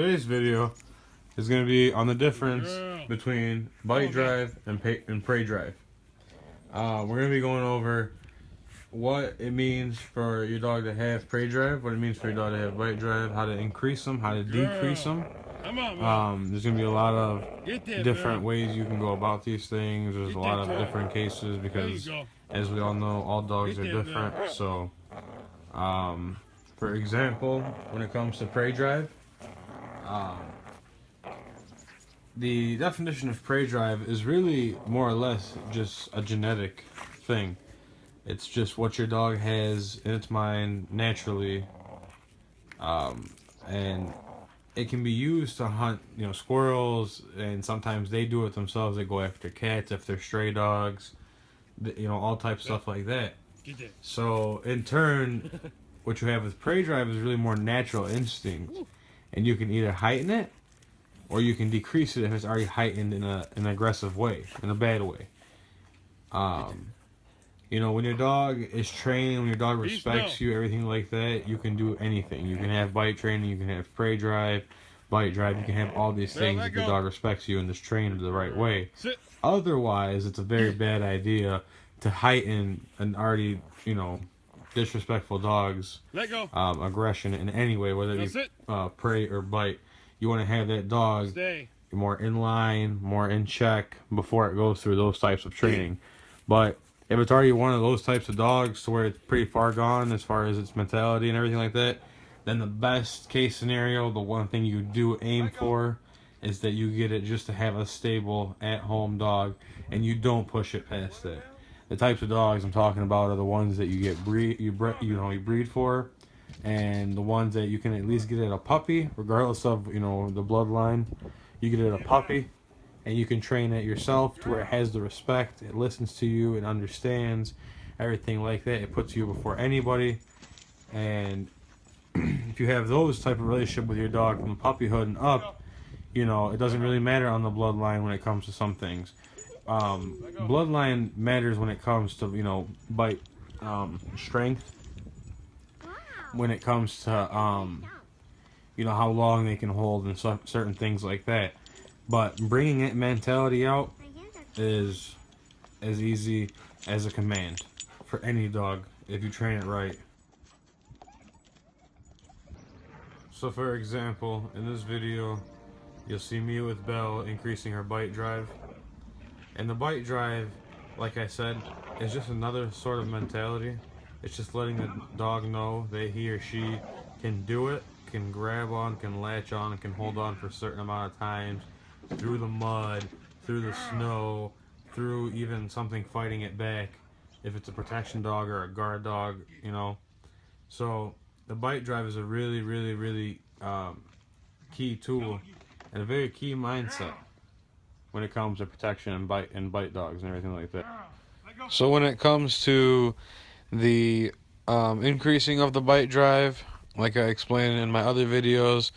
today's video is going to be on the difference between bite drive and prey drive. We're going to be going over what it means for your dog to have prey drive, what it means for your dog to have bite drive, how to increase them, how to decrease them. There's going to be a lot of different ways you can go about these things. There's a lot of different cases because, as we all know, all dogs are different. So, for example, when it comes to prey drive, the definition of prey drive is really more or less just a genetic thing. It's just what your dog has in its mind naturally, and it can be used to hunt, squirrels, and sometimes they do it themselves. They go after cats if they're stray dogs, all types of stuff like that. So in turn, what you have with prey drive is really more natural instinct, and you can either heighten it or you can decrease it if it's already heightened in an aggressive way, in a bad way. When your dog is trained, when your dog respects you, everything like that, you can do anything. You can have bite training, you can have prey drive, bite drive, you can have all these things if your dog respects you and is trained the right way. Otherwise, it's a very bad idea to heighten an already, disrespectful dog's aggression in any way, whether it be prey or bite. You want to have that dog more in line, more in check before it goes through those types of training. But if it's already one of those types of dogs to where it's pretty far gone as far as its mentality and everything like that, then the best case scenario, the one thing you do aim for, is that you get it just to have a stable at-home dog and you don't push it past that. The types of dogs I'm talking about are the ones that you breed for, and the ones that you can at least get at a puppy, regardless of the bloodline. You get it at a puppy, and you can train it yourself to where it has the respect, it listens to you, it understands everything like that. It puts you before anybody, and if you have those type of relationship with your dog from puppyhood and up, it doesn't really matter on the bloodline when it comes to some things. Bloodline matters when it comes to bite strength, when it comes to how long they can hold and certain things like that. But bringing that mentality out is as easy as a command for any dog if you train it right. So for example, in this video, you'll see me with Belle increasing her bite drive. And the bite drive, like I said, is just another sort of mentality. It's just letting the dog know that he or she can do it, can grab on, can latch on, and can hold on for a certain amount of times, through the mud, through the snow, through even something fighting it back, if it's a protection dog or a guard dog, So the bite drive is a really, really, really key tool and a very key mindset when it comes to protection and bite dogs and everything like that. So when it comes to the increasing of the bite drive, like I explained in my other videos,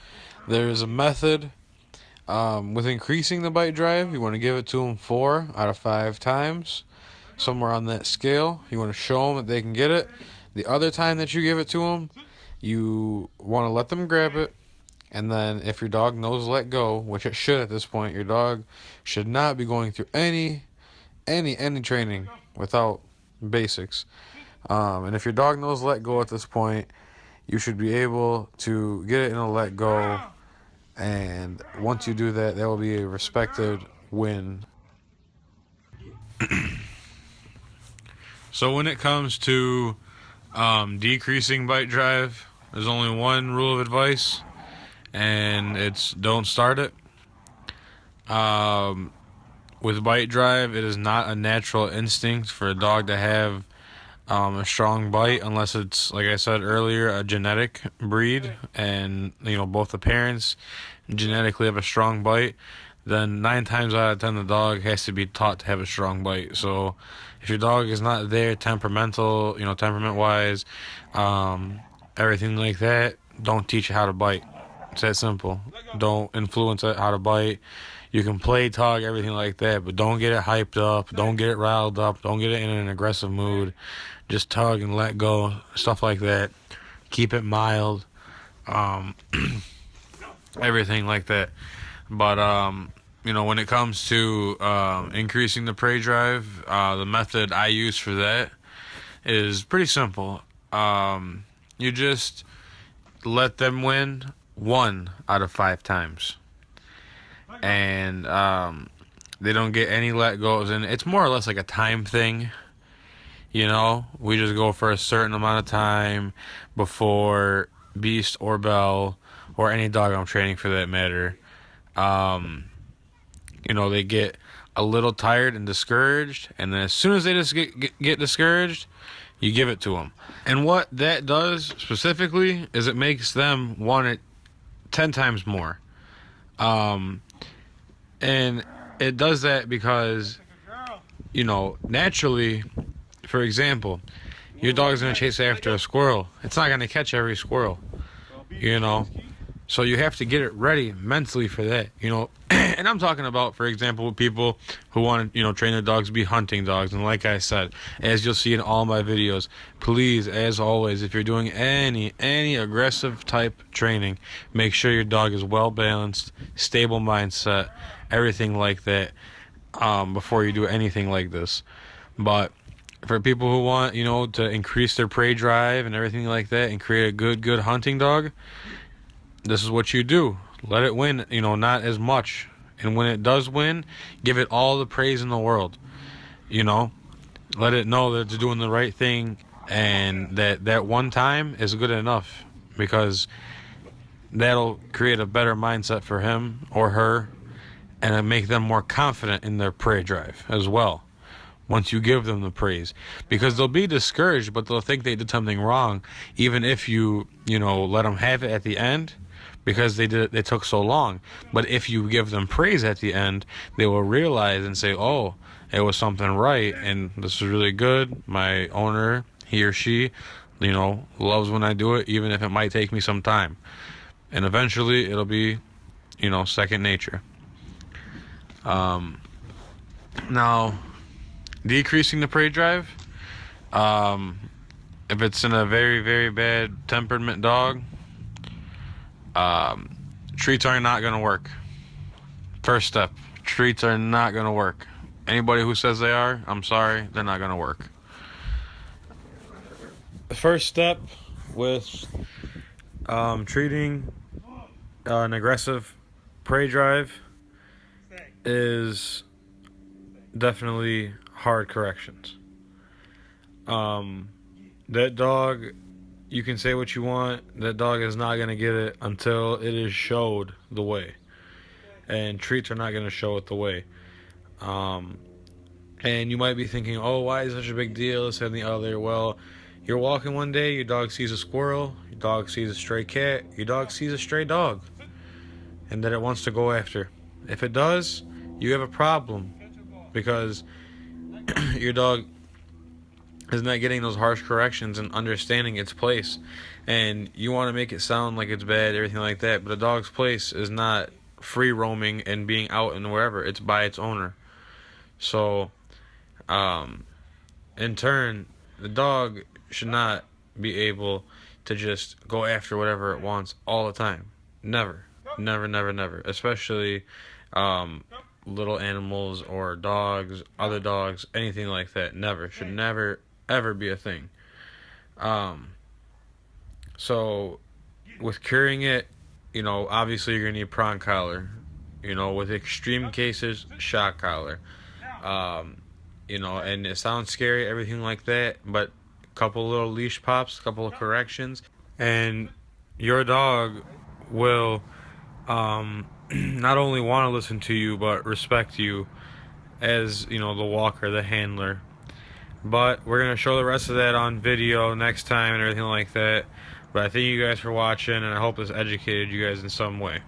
there's a method. With increasing the bite drive, you want to give it to them 4 out of 5 times, somewhere on that scale. You want to show them that they can get it. The other time that you give it to them, you want to let them grab it, and then if your dog knows let go, which it should at this point, your dog should not be going through any training without basics. And if your dog knows let go at this point, you should be able to get it in a let go. And once you do that, that will be a respected win. So when it comes to decreasing bite drive, there's only one rule of advice, and it's don't start it. With bite drive, it is not a natural instinct for a dog to have a strong bite unless it's, like I said earlier, a genetic breed, and both the parents genetically have a strong bite. Then 9 times out of 10 the dog has to be taught to have a strong bite. So if your dog is not there temperament wise, everything like that, don't teach it how to bite. It's that simple. Don't influence it how to bite. You can play tug, everything like that, but don't get it hyped up, don't get it riled up, don't get it in an aggressive mood. Just tug and let go, stuff like that. Keep it mild. everything like that. But you know, when it comes to increasing the prey drive, the method I use for that is pretty simple. You just let them win 1 out of 5 times, and they don't get any let goes, and it's more or less like a time thing. You know, we just go for a certain amount of time before Beast or Bell or any dog I'm training for that matter. You know, they get a little tired and discouraged, and then as soon as they just get discouraged, you give it to them. And what that does specifically is it makes them want it 10 times more. And it does that because, you know, naturally, for example, your dog's going to chase after a squirrel. It's not going to catch every squirrel, you know. So you have to get it ready mentally for that, you know. And I'm talking about, for example, people who want to, you know, train their dogs to be hunting dogs. And like I said, as you'll see in all my videos, please, as always, if you're doing any aggressive type training, make sure your dog is well balanced, stable mindset, everything like that, before you do anything like this. But for people who want, you know, to increase their prey drive and everything like that and create a good hunting dog, this is what you do. Let it win, you know, not as much. And when it does win, give it all the praise in the world. You know, let it know that it's doing the right thing, and that one time is good enough, because that'll create a better mindset for him or her, and it'll make them more confident in their prey drive as well once you give them the praise, because they'll be discouraged, but they'll think they did something wrong even if you know, let them have it at the end, because they took so long. But if you give them praise at the end, they will realize and say, oh, it was something right, and this is really good. My owner, he or she, you know, loves when I do it, even if it might take me some time, and eventually it'll be, you know, second nature. Now, decreasing the prey drive, if it's in a very bad temperament dog, treats are not going to work. First step, treats are not going to work. Anybody who says they are, I'm sorry, they're not going to work. The first step with treating an aggressive prey drive is definitely hard corrections. That dog, you can say what you want, that dog is not going to get it until it is showed the way. And treats are not going to show it the way. And you might be thinking, oh, why is it such a big deal, this and the other? Well, you're walking one day, your dog sees a squirrel, your dog sees a stray cat, your dog sees a stray dog, and that it wants to go after. If it does, you have a problem, because your dog is not getting those harsh corrections and understanding its place. And you want to make it sound like it's bad, everything like that, but a dog's place is not free roaming and being out and wherever. It's by its owner. So, in turn, the dog should not be able to just go after whatever it wants all the time. Never. Especially little animals or dogs, other dogs, anything like that. Never. Should never, ever be a thing. So, with curing it, you know, obviously you're going to need prong collar. You know, with extreme cases, shock collar. You know, and it sounds scary, everything like that, but a couple little leash pops, a couple of corrections, and your dog will not only want to listen to you, but respect you as, you know, the walker, the handler. But we're going to show the rest of that on video next time and everything like that. But I thank you guys for watching, and I hope this educated you guys in some way.